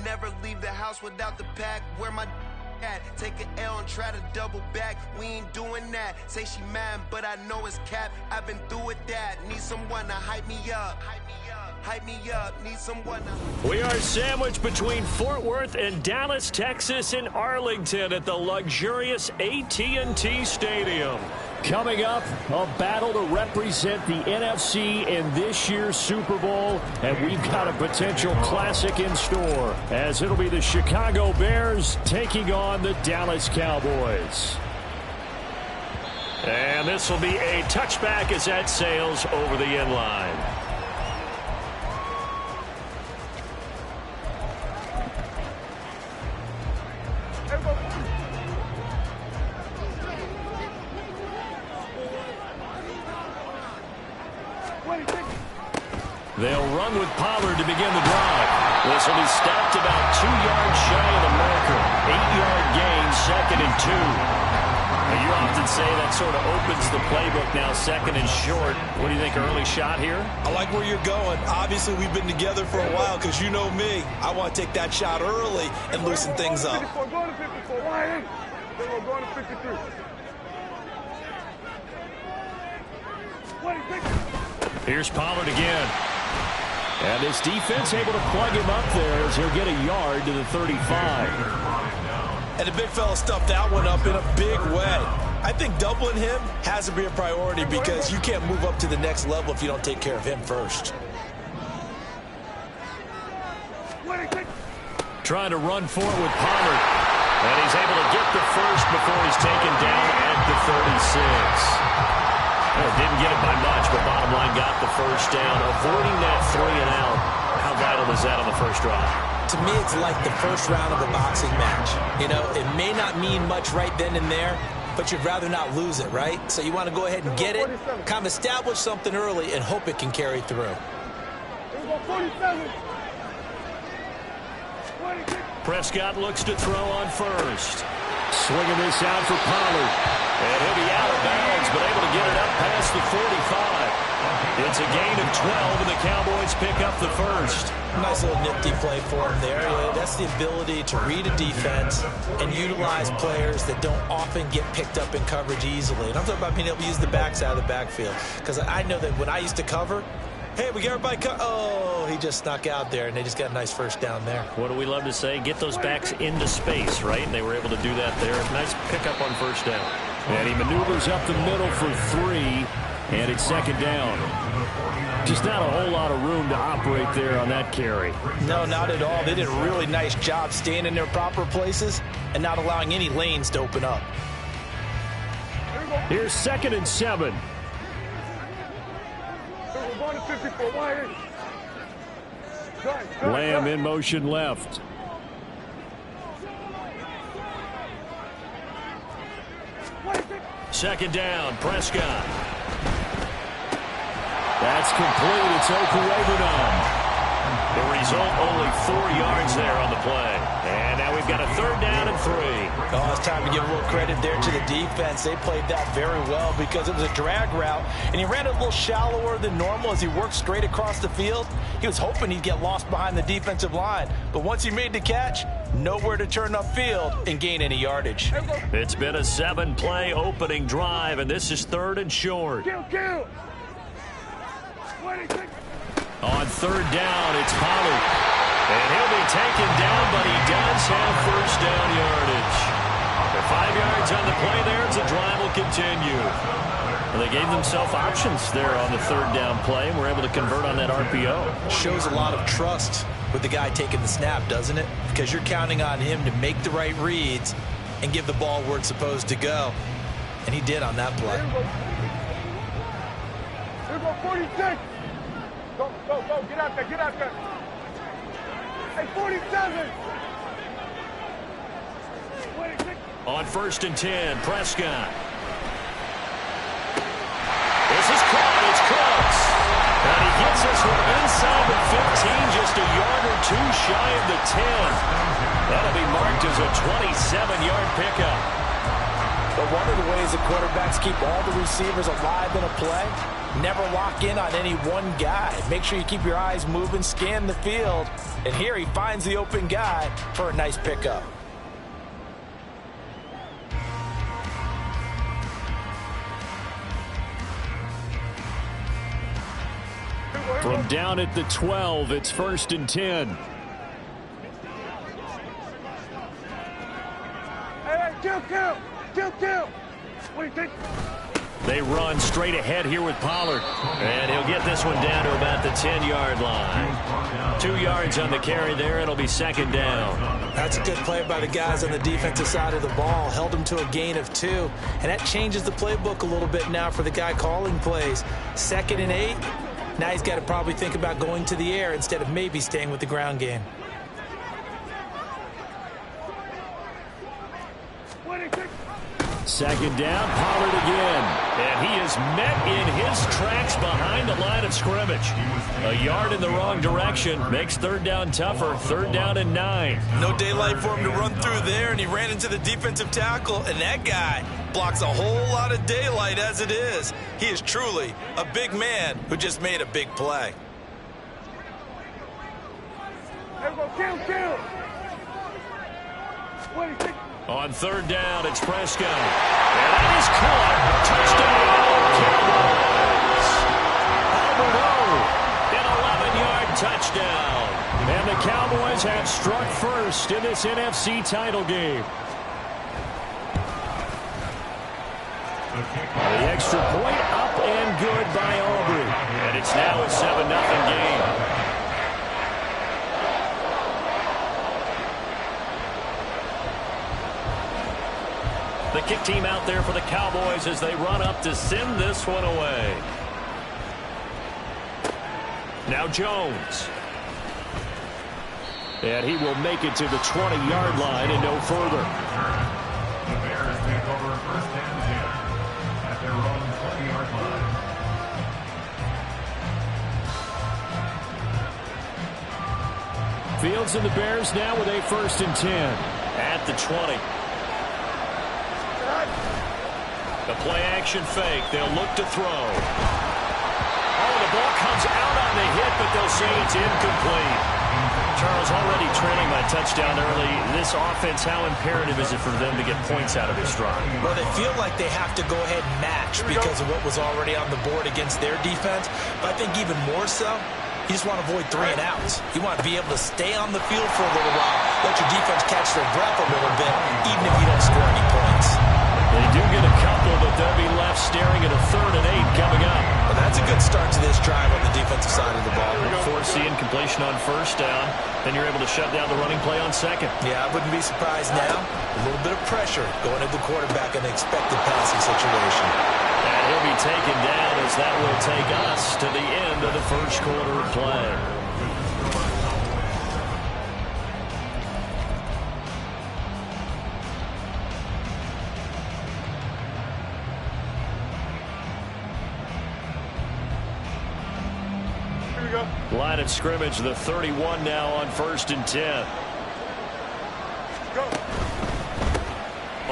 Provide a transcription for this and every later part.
never leave the house without the pack. Where my at? Take an L and try to double back. We ain't doing that. Say she mad, but I know it's cap. I've been through with that. Need someone to hype me up. Hype me up. Need someone to... We are sandwiched between Fort Worth and Dallas, Texas, in Arlington at the luxurious AT&T Stadium. Coming up, a battle to represent the NFC in this year's Super Bowl, and we've got a potential classic in store, as it'll be the Chicago Bears taking on the Dallas Cowboys. And this will be a touchback as that sails over the end line. They'll run with Pollard to begin the drive. This will be stopped about 2 yards shy of the marker. 8-yard gain, 2nd and 2. Now, you often say that sort of opens the playbook now, 2nd and short. What do you think, early shot here? I like where you're going. Obviously, we've been together for a while because you know me. I want to take that shot early and loosen things up. 54, going to 54. Why ain't? We're going to 53. Here's Pollard again. And this defense able to plug him up there as he'll get a yard to the 35. And the big fella stuffed that one up in a big way. I think doubling him has to be a priority because you can't move up to the next level if you don't take care of him first. Trying to run for it with Pollard. And he's able to get the first before he's taken down at the 36. Well, didn't get it by much, but bottom line got the first down, avoiding that 3 and out. How vital is that on the first drive? To me, it's like the first round of a boxing match. You know, it may not mean much right then and there, but you'd rather not lose it, right? So you want to go ahead and get it, kind of establish something early, and hope it can carry through. Prescott looks to throw on first. Swinging this out for Pollard. And he'll be out of bounds, but able to get it up past the 45. It's a gain of 12, and the Cowboys pick up the first. Nice little nifty play for him there. Yeah, that's the ability to read a defense and utilize players that don't often get picked up in coverage easily. And I'm talking about being able to use the backside of the backfield. Because I know that when I used to cover, hey, we got everybody oh, he just snuck out there, and they just got a nice first down there. What do we love to say? Get those backs into space, right? And they were able to do that there. Nice pickup on first down. And he maneuvers up the middle for 3, and it's 2nd down. Just not a whole lot of room to operate there on that carry. No, not at all. They did a really nice job staying in their proper places and not allowing any lanes to open up. Here's 2nd and 7. Lamb in motion left. Second down, Prescott. That's complete. It's Okurebunom. The result, only 4 yards there on the play. And now we've got a 3rd down and 3. Oh, it's time to give a little credit there to the defense. They played that very well because it was a drag route, and he ran it a little shallower than normal as he worked straight across the field. He was hoping he'd get lost behind the defensive line, but once he made the catch, nowhere to turn upfield and gain any yardage. It's been a 7-play opening drive, and this is 3rd and short. On 3rd down, it's Pollard. And he'll be taken down, but he does have first down yardage. The 5 yards on the play there as the drive will continue. Well, they gave themselves options there on the 3rd down play, and were able to convert on that RPO. Shows a lot of trust with the guy taking the snap, doesn't it? Because you're counting on him to make the right reads and give the ball where it's supposed to go. And he did on that play. Here go 46. Go, get out there. Hey, 47. On 1st and 10, Prescott. This is caught. It's close. And he gets this one inside the 15, just a yard or 2 shy of the 10. That'll be marked as a 27-yard pickup. But one of the ways that quarterbacks keep all the receivers alive in a play, never lock in on any one guy. Make sure you keep your eyes moving, scan the field. And here he finds the open guy for a nice pickup. From down at the 12, it's 1st and 10. Hey, kill. What do you think? They run straight ahead here with Pollard. And he'll get this one down to about the 10-yard line. 2 yards on the carry there. It'll be 2nd down. That's a good play by the guys on the defensive side of the ball. Held him to a gain of 2. And that changes the playbook a little bit now for the guy calling plays. 2nd and 8. Now he's got to probably think about going to the air instead of maybe staying with the ground game. Second down, Pollard again. And he is met in his tracks behind the line of scrimmage. A yard in the wrong direction makes 3rd down tougher. 3rd down and 9. No daylight for him to run through there, and he ran into the defensive tackle, and that guy blocks a whole lot of daylight as it is. He is truly a big man who just made a big play. Kill. What do you think? On 3rd down, it's Prescott. And that is caught. Touchdown, Cowboys. Albert O, an 11-yard touchdown. And the Cowboys have struck first in this NFC title game. The extra point up and good by Aubrey. And it's now a 7-0 game. The kick team out there for the Cowboys as they run up to send this one away. Now Jones. And he will make it to the 20-yard line and no further. The Bears take over 1st and 10 at their own 20-yard line. Fields and the Bears now with a 1st and 10 at the 20. The play-action fake. They'll look to throw. Oh, the ball comes out on the hit, but they'll say it's incomplete. Charles, already trailing my touchdown early. This offense, how imperative is it for them to get points out of this drive? Well, they feel like they have to go ahead and match because of what was already on the board against their defense. But I think even more so, you just want to avoid 3 and outs. You want to be able to stay on the field for a little while, let your defense catch their breath a little bit, even if you don't score any points. They do get a couple, but they'll be left staring at a 3rd and 8 coming up. Well, that's a good start to this drive on the defensive side of the ball. Force the incompletion on 1st down. Then you're able to shut down the running play on 2nd. Yeah, I wouldn't be surprised now. A little bit of pressure going at the quarterback in an expected passing situation. And he'll be taken down as that will take us to the end of the 1st quarter of play. Line of scrimmage, the 31 now on 1st and 10. Go.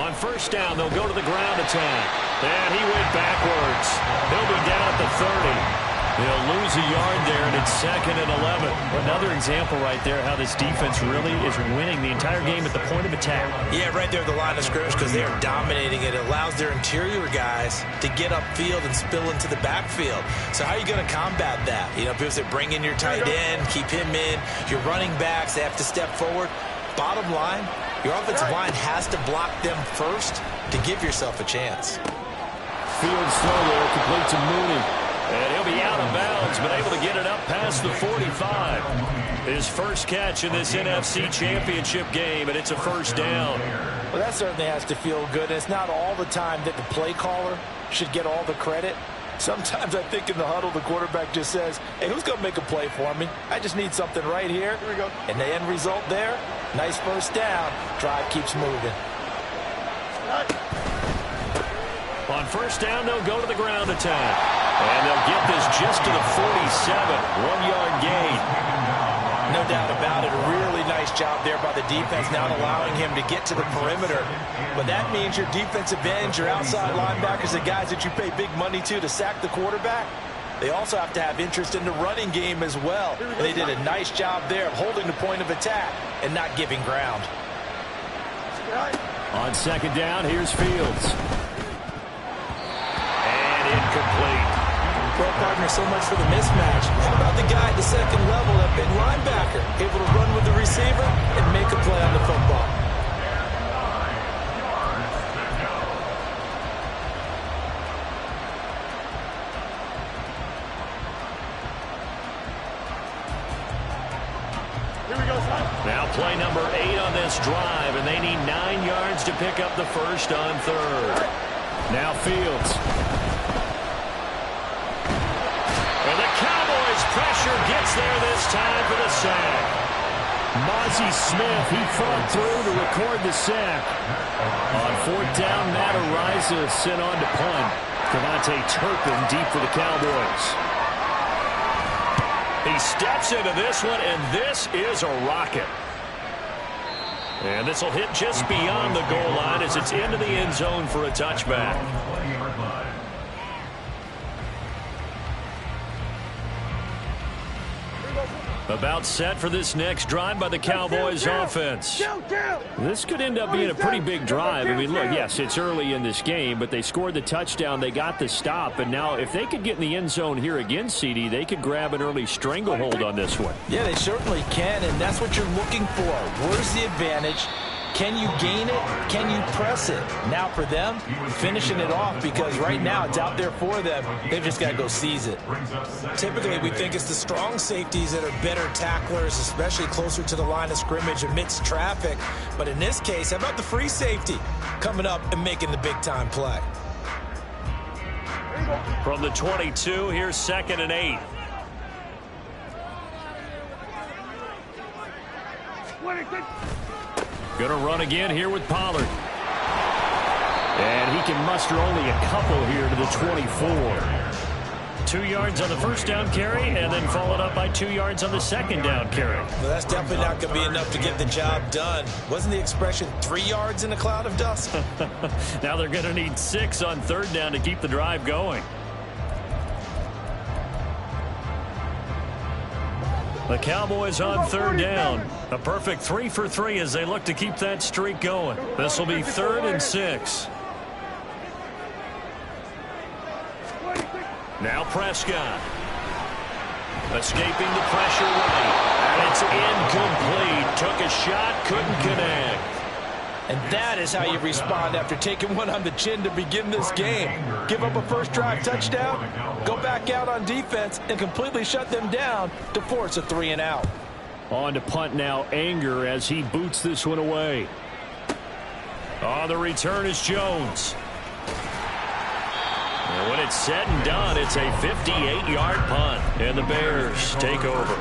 On 1st down, they'll go to the ground attack. And he went backwards. He'll be down at the 30. They'll lose a yard there, and it's 2nd and 11. Another example right there how this defense really is winning the entire game at the point of attack. Yeah, right there at the line of scrimmage because they are dominating it. It allows their interior guys to get upfield and spill into the backfield. So how are you going to combat that? You know, people say bring in your tight end, keep him in. Your running backs, they have to step forward. Bottom line, your offensive line has to block them first to give yourself a chance. Fields throw there, complete to Mooney. And he'll be out of bounds, but able to get it up past the 45. His first catch in this NFC Championship game, and it's a 1st down. Well, that certainly has to feel good. It's not all the time that the play caller should get all the credit. Sometimes I think in the huddle, the quarterback just says, hey, who's going to make a play for me? I just need something right here. Here we go. And the end result there, nice 1st down. Drive keeps moving. On 1st down, they'll go to the ground attack. And they'll get this just to the 47. 1-yard gain. No doubt about it. A really nice job there by the defense, not allowing him to get to the perimeter. But that means your defensive ends, your outside linebackers, the guys that you pay big money to sack the quarterback, they also have to have interest in the running game as well. And they did a nice job there of holding the point of attack and not giving ground. On second down, here's Fields. And incomplete. Well, partner, so much for the mismatch. How about the guy at the second level, that big linebacker, able to run with the receiver and make a play on the football? Now play number 8 on this drive, and they need 9 yards to pick up the first on third. Now Fields. And the Cowboys' pressure gets there this time for the sack. Mozzie Smith, he fought through to record the sack. On fourth down, Matt Araiza sent on to punt. Devontae Turpin deep for the Cowboys. He steps into this one, and this is a rocket. And this will hit just beyond the goal line as it's into the end zone for a touchback. About set for this next drive by the Cowboys offense. This could end up being a pretty big drive. I mean, look, yes, it's early in this game, but they scored the touchdown. They got the stop. And now if they could get in the end zone here again, CD, they could grab an early stranglehold on this one. Yeah, they certainly can, and that's what you're looking for. Where's the advantage? Can you gain it? Can you press it? Now for them, finishing it off, because right now it's out there for them. They've just got to go seize it. Typically, we think it's the strong safeties that are better tacklers, especially closer to the line of scrimmage amidst traffic. But in this case, how about the free safety coming up and making the big-time play? From the 22, here's 2nd and 8. Going to run again here with Pollard. And he can muster only a couple here to the 24. 2 yards on the first down carry, and then followed up by 2 yards on the second down carry. Well, that's definitely not going to be enough to get the job done. Wasn't the expression 3 yards in a cloud of dust? Now they're going to need 6 on third down to keep the drive going. The Cowboys on third down. A perfect 3 for 3 as they look to keep that streak going. This will be 3rd and 6. Now Prescott. Escaping the pressure right. And it's incomplete. Took a shot, couldn't connect. And that is how you respond after taking one on the chin to begin this game. Give up a first drive touchdown, go back out on defense, and completely shut them down to force a 3 and out. On to punt now, Anger, as he boots this one away. On the return is Jones. And when it's said and done, it's a 58-yard punt, and the Bears take over.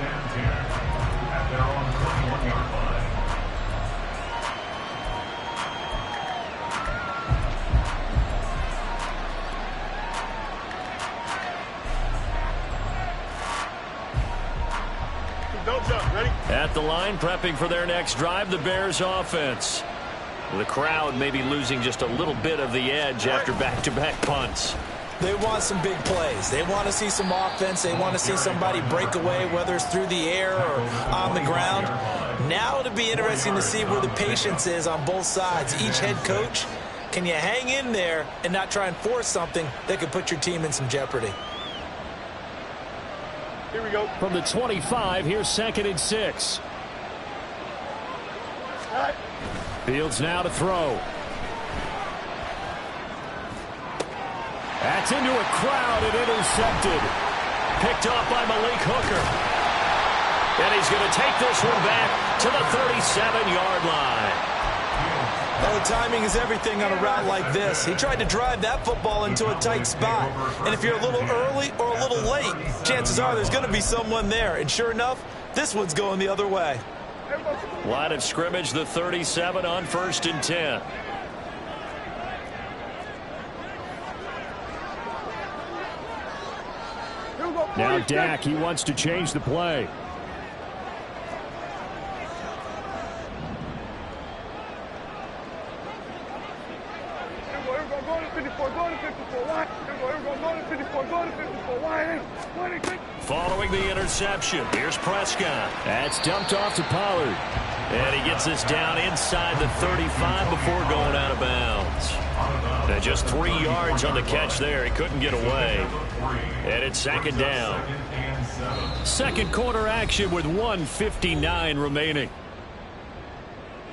At the line, prepping for their next drive, the Bears offense. The crowd may be losing just a little bit of the edge after back-to-back punts. They want some big plays. They want to see some offense. They want to see somebody break away, whether it's through the air or on the ground. Now it'll be interesting to see where the patience is on both sides. Each head coach, can you hang in there and not try and force something that could put your team in some jeopardy? Here we go. From the 25, here's 2nd and 6. Fields now to throw. That's into a crowd and intercepted. Picked off by Malik Hooker. And he's going to take this one back to the 37-yard line. Well, the timing is everything on a route like this. He tried to drive that football into a tight spot. And if you're a little early or a little late, chances are there's going to be someone there. And sure enough, this one's going the other way. Line of scrimmage, the 37 on 1st and 10. Now Dak, he wants to change the play. go to 54, go to 54, wide. Here we go, go to 54, go to 54, wide. Following the interception, here's Prescott. That's dumped off to Pollard. And he gets this down inside the 35 before going out of bounds. And just 3 yards on the catch there. He couldn't get away. And it's second down. Second quarter action with 1:59 remaining.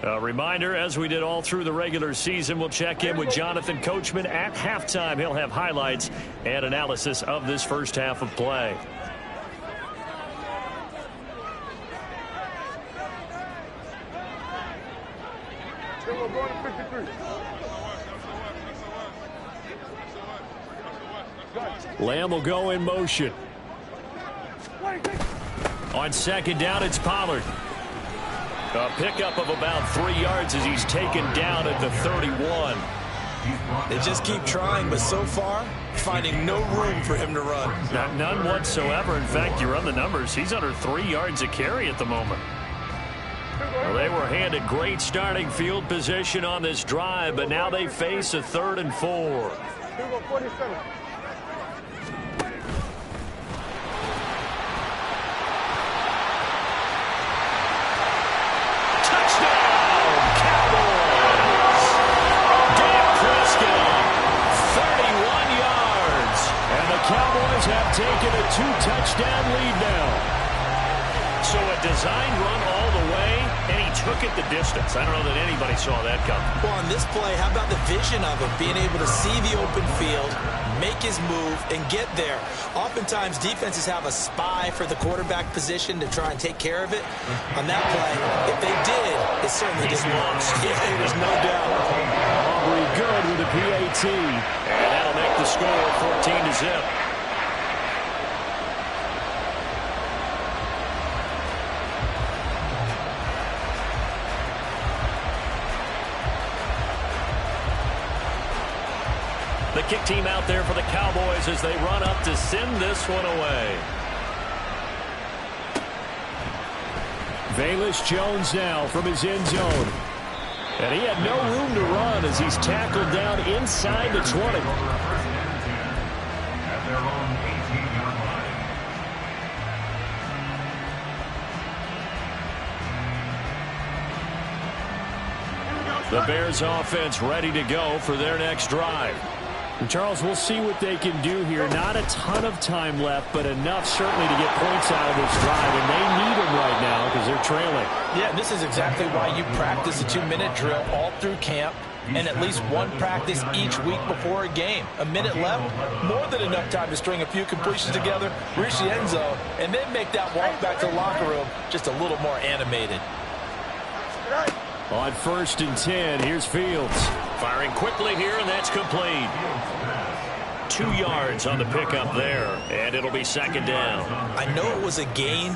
A reminder, as we did all through the regular season, we'll check in with Jonathan Coachman at halftime. He'll have highlights and analysis of this first half of play. Lamb will go in motion. On second down, it's Pollard. A pickup of about 3 yards as he's taken down at the 31. They just keep trying, but so far, finding no room for him to run. None whatsoever. In fact, you run the numbers, he's under 3 yards a carry at the moment. Well, they were handed great starting field position on this drive, but now they face a 3rd and 4. Cowboys have taken a 2-touchdown lead now. So a designed run all the way, and he took it the distance. I don't know that anybody saw that coming. Well, on this play, how about the vision of him, being able to see the open field, make his move, and get there. Oftentimes, defenses have a spy for the quarterback position to try and take care of it. On that play, if they did, it certainly didn't work. Yeah, there's no doubt. Aubrey good with a PAT. And that'll make the score 14-0. The kick team out there for the Cowboys as they run up to send this one away. Velus Jones now from his end zone. And he had no room to run as he's tackled down inside the 20. At their own 18-yard line. The Bears offense ready to go for their next drive. And Charles, we'll see what they can do here. Not a ton of time left, but enough certainly to get points out of this drive. And they need them right now because they're trailing. Yeah, this is exactly why you practice a 2-minute drill all through camp and at least one practice each week before a game. A minute left, more than enough time to string a few completions together, reach the end zone, and then make that walk back to the locker room just a little more animated. On 1st and 10, here's Fields. Firing quickly here, and that's complete. 2 yards on the pickup there, and it'll be second down. I know it was a gain,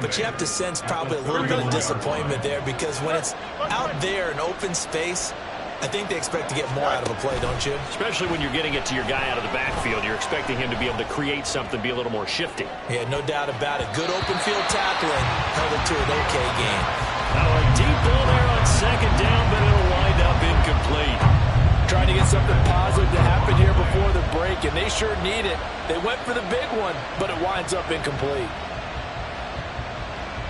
but you have to sense probably a little bit of disappointment there because when it's out there in open space, I think they expect to get more out of a play, don't you? Especially when you're getting it to your guy out of the backfield. You're expecting him to be able to create something, be a little more shifty. Yeah, no doubt about it. Good open field tackling held it to an okay game. Now a deep ball there on second down, but it'll wind up incomplete. Trying to get something positive to happen here before the break, and they sure need it. They went for the big one, but it winds up incomplete.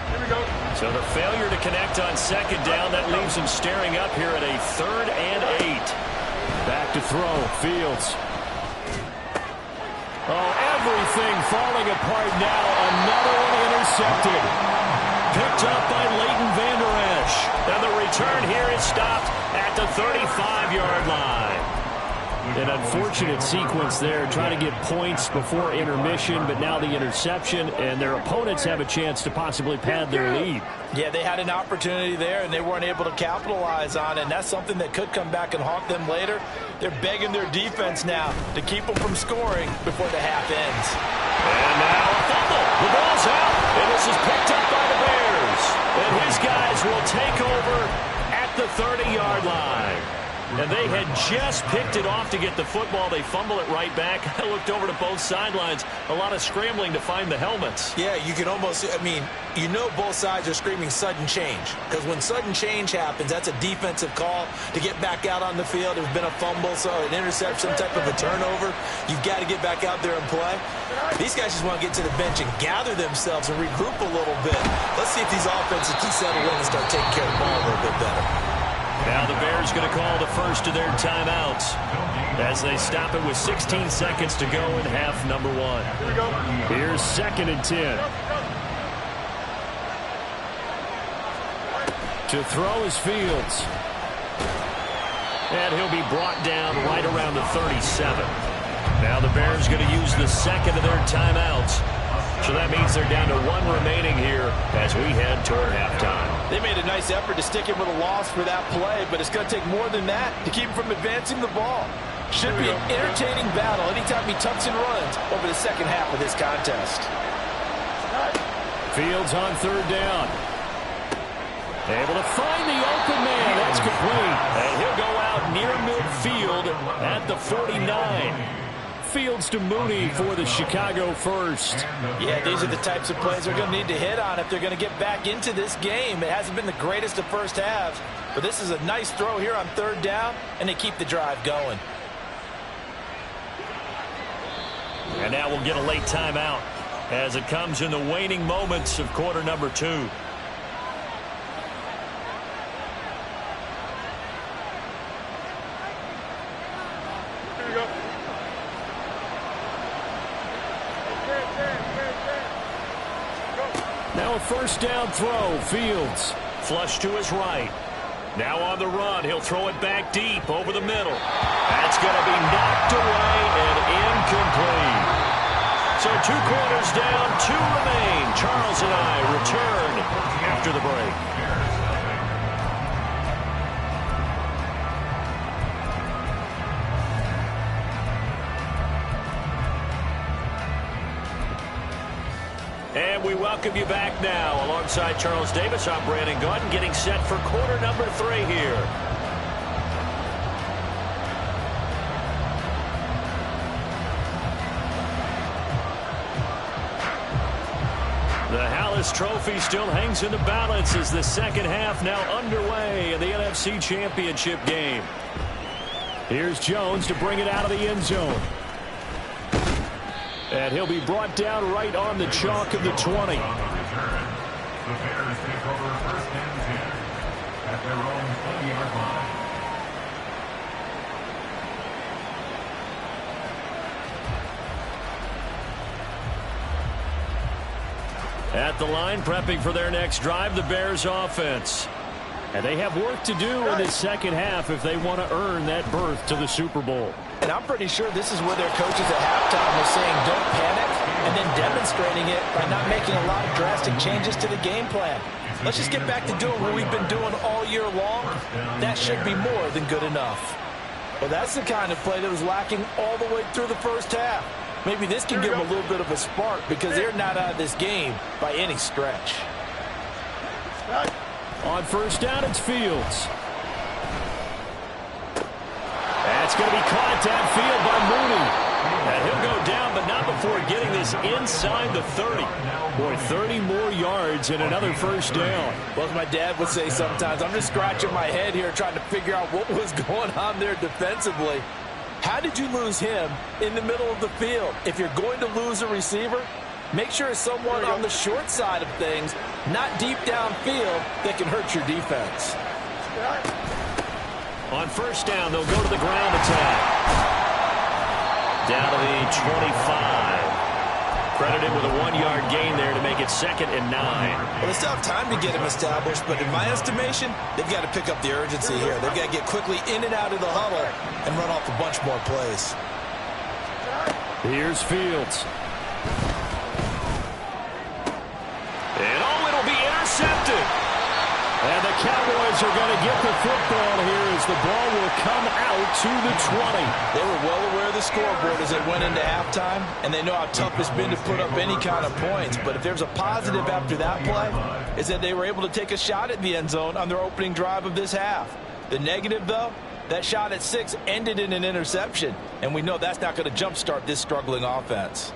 Here we go. So the failure to connect on second down, that leaves him staring up here at a 3rd and 8. Back to throw, Fields. Oh, everything falling apart now. Another one intercepted. Picked up by Leighton Vander Esch. And the return here is stopped at the 35-yard line. An unfortunate sequence there, trying to get points before intermission, but now the interception, and their opponents have a chance to possibly pad their lead. Yeah, they had an opportunity there, and they weren't able to capitalize on it, and that's something that could come back and haunt them later. They're begging their defense now to keep them from scoring before the half ends. And now a fumble. The ball's out, and this is picked up by the Bears. And his guys will take over at the 30-yard line. And they had just picked it off to get the football. They fumble it right back. I looked over to both sidelines. A lot of scrambling to find the helmets. Yeah, you can almost, I mean, you know both sides are screaming sudden change. Because when sudden change happens, that's a defensive call to get back out on the field. There's been a fumble, so an interception, type of a turnover. You've got to get back out there and play. These guys just want to get to the bench and gather themselves and regroup a little bit. Let's see if these offenses can settle in and start taking care of the ball a little bit better. Now the Bears going to call the first of their timeouts as they stop it with 16 seconds to go in half number 1. Here's 2nd and 10. To throw is Fields. And he'll be brought down right around the 37. Now the Bears going to use the second of their timeouts. So that means they're down to 1 remaining here as we head toward halftime. They made a nice effort to stick him with a loss for that play, but it's going to take more than that to keep him from advancing the ball. Should be an entertaining battle anytime he tucks and runs over the second half of this contest. Fields on 3rd down. Able to find the open man. That's complete. And he'll go out near midfield at the 49. Fields to Mooney for the Chicago first. Yeah, these are the types of plays they're going to need to hit on if they're going to get back into this game. It hasn't been the greatest of first halves, but this is a nice throw here on 3rd down, and they keep the drive going. And now we'll get a late timeout as it comes in the waning moments of quarter number 2. Now a 1st down throw. Fields flush to his right. Now on the run. He'll throw it back deep over the middle. That's going to be knocked away and incomplete. So 2 quarters down, 2 remain. Charles and I return after the break. And we welcome you back now. Alongside Charles Davis, I'm Brandon Gaudin, getting set for quarter number 3 here. The Hallis Trophy still hangs in the balance as the second half now underway in the NFC Championship game. Here's Jones to bring it out of the end zone. And he'll be brought down right on the chalk of the 20. The Bears take over 1st and 10 at their own 20-yard line. At the line, prepping for their next drive, the Bears offense. And they have work to do in this second half if they want to earn that berth to the Super Bowl. And I'm pretty sure this is where their coaches at halftime were saying don't panic, and then demonstrating it by not making a lot of drastic changes to the game plan. Let's just get back to doing what we've been doing all year long. That should be more than good enough. Well, that's the kind of play that was lacking all the way through the first half. Maybe this can give them a little bit of a spark because they're not out of this game by any stretch. On 1st down, it's Fields. That's going to be caught downfield by Mooney. And he'll go down, but not before getting this inside the 30. Boy, 30 more yards and another 1st down. Well, as my dad would say sometimes, I'm just scratching my head here trying to figure out what was going on there defensively. How did you lose him in the middle of the field? If you're going to lose a receiver, make sure it's someone on the short side of things, not deep downfield, that can hurt your defense. On 1st down, they'll go to the ground attack. Down to the 25. Credited with a 1-yard gain there to make it 2nd and 9. Well, they still have time to get him established, but in my estimation, they've got to pick up the urgency here. They've got to get quickly in and out of the huddle and run off a bunch more plays. Here's Fields. And it'll be intercepted. And the Cowboys are going to get the football here as the ball will come out to the 20. They were well aware of the scoreboard as they went into halftime, and they know how tough it's been to put up any kind of points. But if there's a positive after that play, is that they were able to take a shot at the end zone on their opening drive of this half. The negative, though, That shot at 6 ended in an interception, and we know that's not going to jumpstart this struggling offense.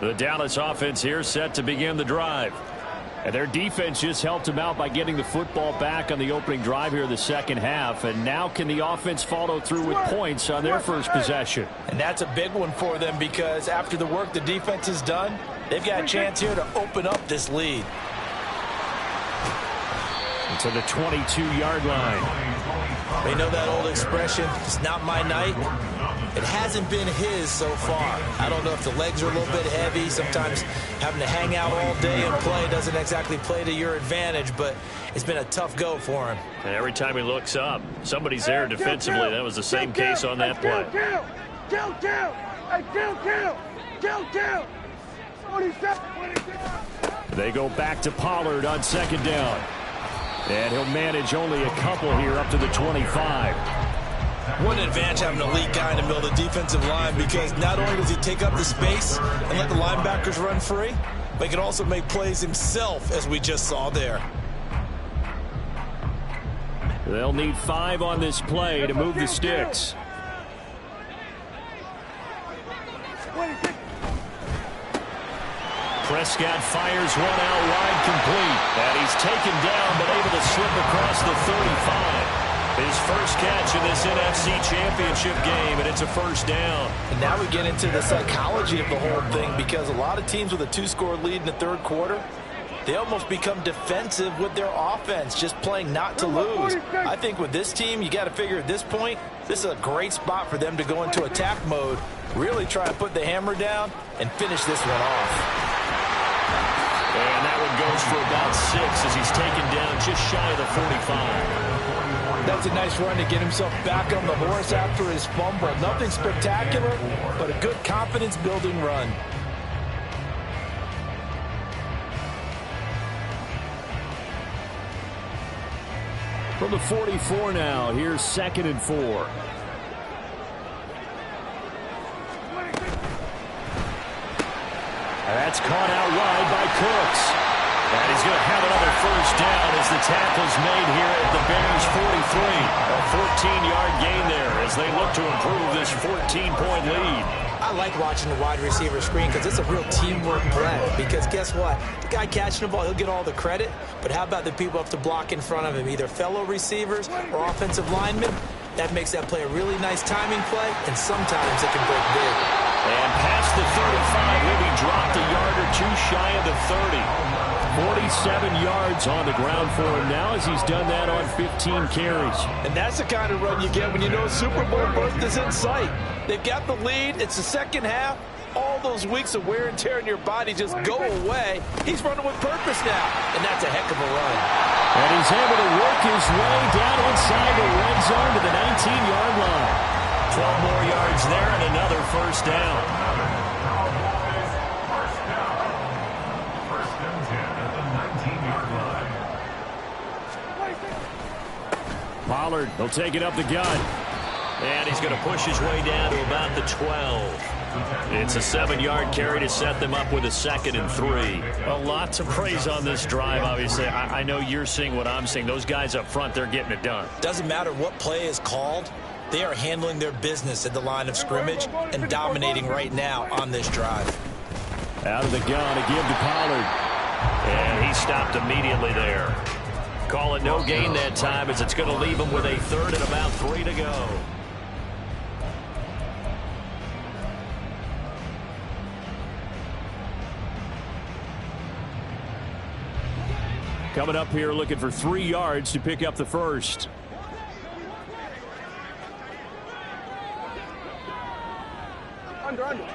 The Dallas offense here set to begin the drive. And their defense just helped them out by getting the football back on the opening drive here in the second half. And now can the offense follow through with points on their first possession? And that's a big one for them because after the work the defense has done, they've got a chance here to open up this lead. To the 22-yard line. They know that old expression, it's not my night. It hasn't been his so far. I don't know if the legs are a little bit heavy. Sometimes having to hang out all day and play doesn't exactly play to your advantage, but it's been a tough go for him. And every time he looks up, somebody's there defensively. That was the same case on that play. They go back to Pollard on second down. And he'll manage only a couple here up to the 25. What an advantage having an elite guy in the middle of the defensive line, because not only does he take up the space and let the linebackers run free, but he can also make plays himself, as we just saw there. They'll need 5 on this play to move the sticks. Prescott fires one out wide, complete. And he's taken down, but able to slip across the 35. His first catch in this NFC Championship game, and it's a first down. And now we get into the psychology of the whole thing, because a lot of teams with a 2-score lead in the third quarter, they almost become defensive with their offense, just playing not to lose. I think with this team, you got to figure at this point, this is a great spot for them to go into attack mode, really try to put the hammer down and finish this one off. And that one goes for about 6 as he's taken down just shy of the 45. That's a nice run to get himself back on the horse after his fumble. Nothing spectacular, but a good confidence-building run. From the 44 now, here's 2nd and 4. That's caught out wide by Cooks. And he's going to have another first down as the tackle's made here at the Bears' 43. A 14-yard gain there as they look to improve this 14-point lead. I like watching the wide receiver screen because it's a real teamwork play. Because guess what? The guy catching the ball, he'll get all the credit. But how about the people have to block in front of him, either fellow receivers or offensive linemen? That makes that play a really nice timing play, and sometimes it can break big. And past the 35, he'll be dropped a yard or two shy of the 30. 47 yards on the ground for him now as he's done that on 15 carries. And that's the kind of run you get when you know Super Bowl berth is in sight. They've got the lead. It's the second half. All those weeks of wear and tear in your body just go away. He's running with purpose now, and that's a heck of a run. And he's able to work his way down inside the red zone to the 19-yard line. 12 more yards there and another first down. Pollard, he'll take it up the gun. And he's going to push his way down to about the 12. It's a 7-yard carry to set them up with a 2nd and 3. A lot to praise on this drive, obviously. I know you're seeing what I'm seeing. Those guys up front, they're getting it done. Doesn't matter what play is called. They are handling their business at the line of scrimmage and dominating right now on this drive. Out of the gun, a give to Pollard. And he stopped immediately there. Call it no gain that time as it's going to leave him with a 3rd and about 3 to go. Coming up here looking for 3 yards to pick up the first.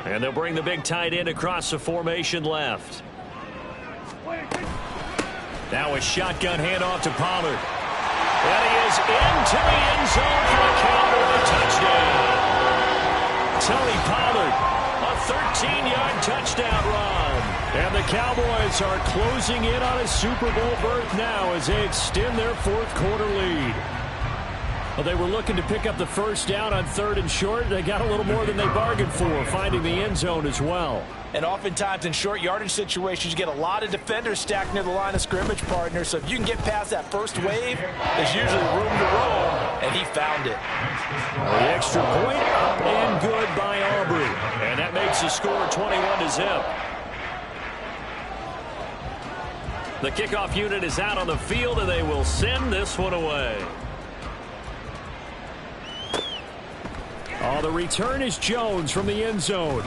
And they'll bring the big tight end across the formation left. Now a shotgun handoff to Pollard. And he is into the end zone for a Cowboy touchdown. Tony Pollard, a 13-yard touchdown run. And the Cowboys are closing in on a Super Bowl berth now as they extend their 4th quarter lead. Well, they were looking to pick up the first down on 3rd and short. They got a little more than they bargained for, finding the end zone as well. And oftentimes in short yardage situations, you get a lot of defenders stacked near the line of scrimmage, partner. So if you can get past that first wave, there's usually room to roam, and he found it. The extra point up and good by Aubrey. And that makes the score 21-0. The kickoff unit is out on the field, and they will send this one away. Oh, the return is Jones from the end zone.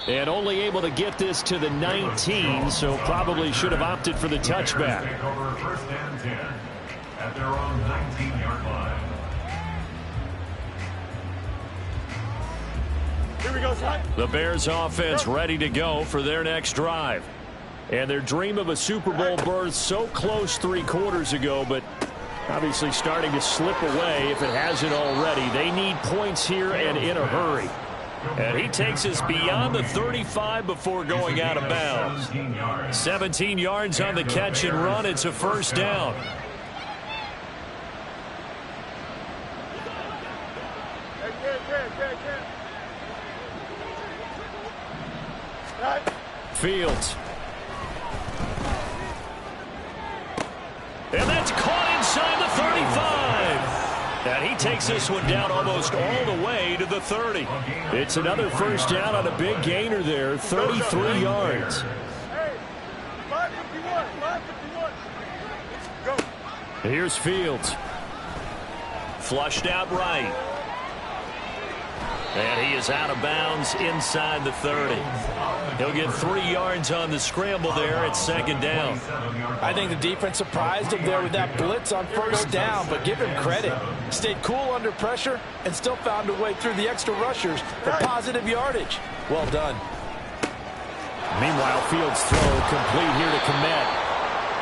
And only able to get this to the 19, so probably should have opted for the touchback. Take over 1st and 10 at their own 19-yard line. Here we go, son. The Bears offense ready to go for their next drive. And their dream of a Super Bowl berth so close 3 quarters ago, but obviously starting to slip away if it hasn't already. They need points here and in a hurry. And he takes us beyond the 35 before going out of bounds. 17 yards on the catch and run. It's a first down. Fields. And that's caught inside the 35. And he takes this one down almost all the way to the 30. It's another first down on a big gainer there, 33 yards. Hey, 551, 551. Go. Here's Fields. Flushed out right. And he is out of bounds inside the 30. He'll get 3 yards on the scramble there at 2nd down. I think the defense surprised him there with that blitz on first down, but give him credit. Stayed cool under pressure and still found a way through the extra rushers for positive yardage. Well done. Meanwhile, Fields' throw complete here to Komet.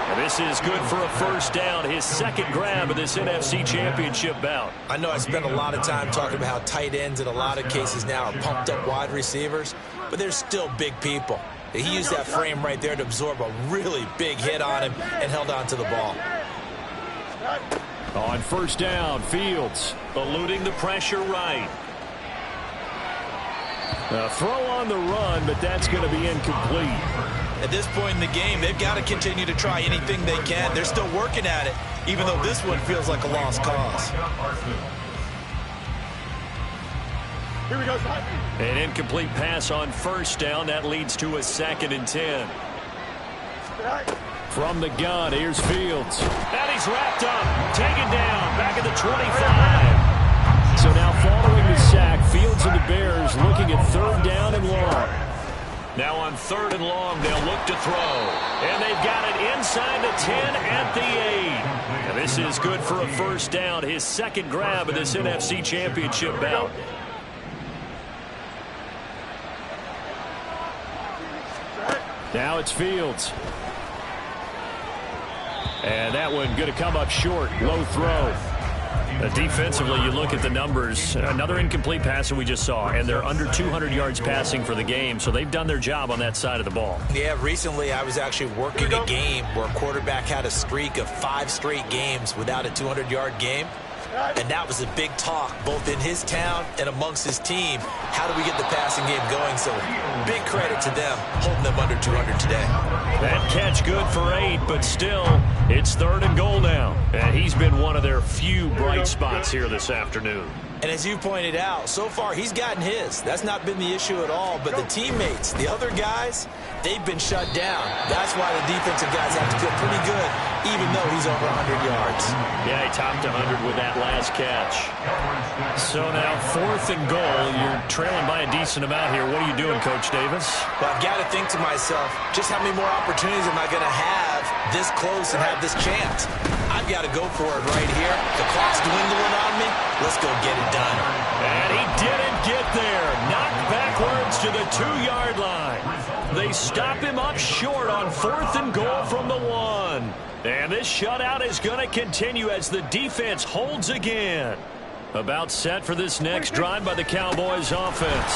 And this is good for a first down, his 2nd grab of this NFC Championship bout. I know I spent a lot of time talking about how tight ends in a lot of cases now are pumped up wide receivers, but they're still big people. He used that frame right there to absorb a really big hit on him and held on to the ball. On first down, Fields eluding the pressure right. A throw on the run, but that's going to be incomplete. At this point in the game, they've got to continue to try anything they can. They're still working at it, even though this one feels like a lost cause. Here we go, son. An incomplete pass on first down. That leads to a 2nd and 10. From the gun, here's Fields. And he's wrapped up, taken down, back at the 25. So now following the sack, Fields and the Bears looking at 3rd down and long. Now on 3rd and long, they'll look to throw. And they've got it inside the 10 at the 8. And this is good for a first down, his 2nd grab of this NFC Championship bout. Now it's Fields. And that one going to come up short. Low throw. Defensively, you look at the numbers. Another incomplete pass that we just saw, and they're under 200 yards passing for the game, so they've done their job on that side of the ball. Yeah, recently I was actually working a game where a quarterback had a streak of 5 straight games without a 200-yard game. And that was a big talk, both in his town and amongst his team. How do we get the passing game going? So big credit to them, holding them under 200 today. That catch good for 8, but still, it's 3rd and goal now. And he's been one of their few bright spots here this afternoon. And as you pointed out, so far he's gotten his. That's not been the issue at all. But the teammates, the other guys, they've been shut down. That's why the defensive guys have to feel pretty good, even though he's over 100 yards. Yeah, he topped 100 with that last catch. So now 4th and goal. You're trailing by a decent amount here. What are you doing, Coach Davis? Well, I've got to think to myself, just how many more opportunities am I going to have this close and have this chance? I've got to go for it right here. The clock's dwindling on me. Let's go get it done. And he didn't get there. Knocked backwards to the 2-yard line. They stop him up short on 4th and goal from the 1. And this shutout is going to continue as the defense holds again. About set for this next drive by the Cowboys offense.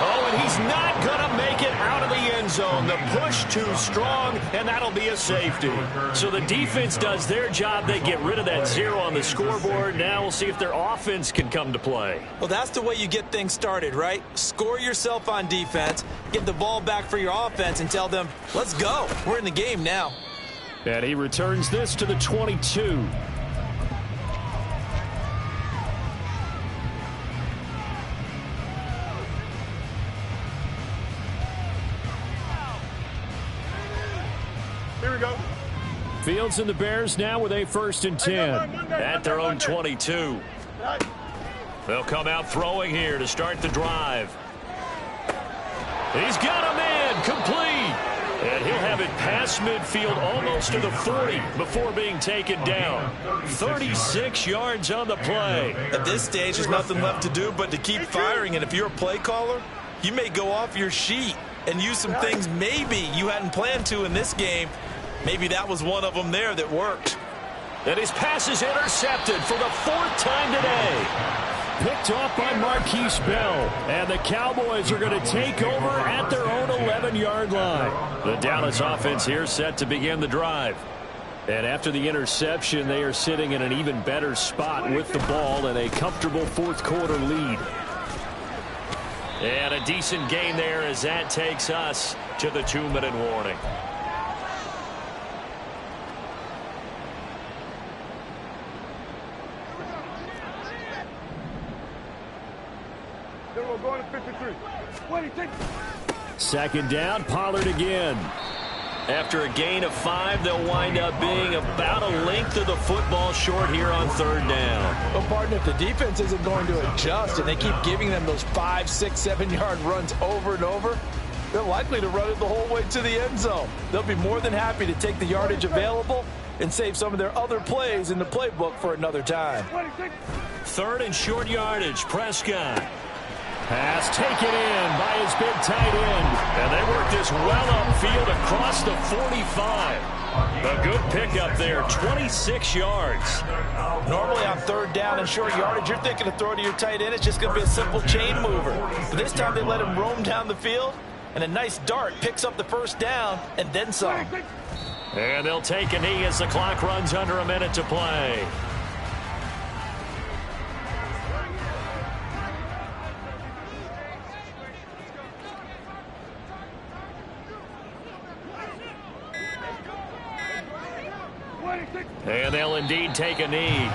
Oh, and he's not going to make it out of the end zone. The push too strong, and that'll be a safety. So the defense does their job. They get rid of that 0 on the scoreboard. Now we'll see if their offense can come to play. Well, that's the way you get things started, right? Score yourself on defense, get the ball back for your offense, and tell them, let's go. We're in the game now. And he returns this to the 22. Here we go. Fields and the Bears now with a 1st and 10 at their own 22. They'll come out throwing here to start the drive. He's got him in, complete. And he'll have it past midfield almost to the 40 before being taken down. 36 yards on the play. At this stage, there's nothing left to do but to keep firing. And if you're a play caller, you may go off your sheet and use some things maybe you hadn't planned to in this game. Maybe that was one of them there that worked. And his pass is intercepted for the 4th time today. Picked off by Marquise Bell. And the Cowboys are going to take over at their own 11-yard line. The Dallas offense here set to begin the drive. And after the interception, they are sitting in an even better spot with the ball and a comfortable 4th quarter lead. And a decent gain there as that takes us to the 2-minute warning. Then we're going to 53. 26. 2nd down, Pollard again. After a gain of 5, they'll wind up being about a length of the football short here on 3rd down. Well, partner, if the defense isn't going to adjust and they keep giving them those 5, 6, 7-yard runs over and over, they're likely to run it the whole way to the end zone. They'll be more than happy to take the yardage available and save some of their other plays in the playbook for another time. 26. 3rd and short yardage, Prescott. Pass taken in by his big tight end. And they work this well upfield across the 45. A good pickup there, 26 yards. Normally on 3rd down and short yardage, you're thinking to throw to your tight end. It's just going to be a simple chain mover. But this time they let him roam down the field, and a nice dart picks up the 1st down and then some. And they'll take a knee as the clock runs under a minute to play. And they'll indeed take a knee.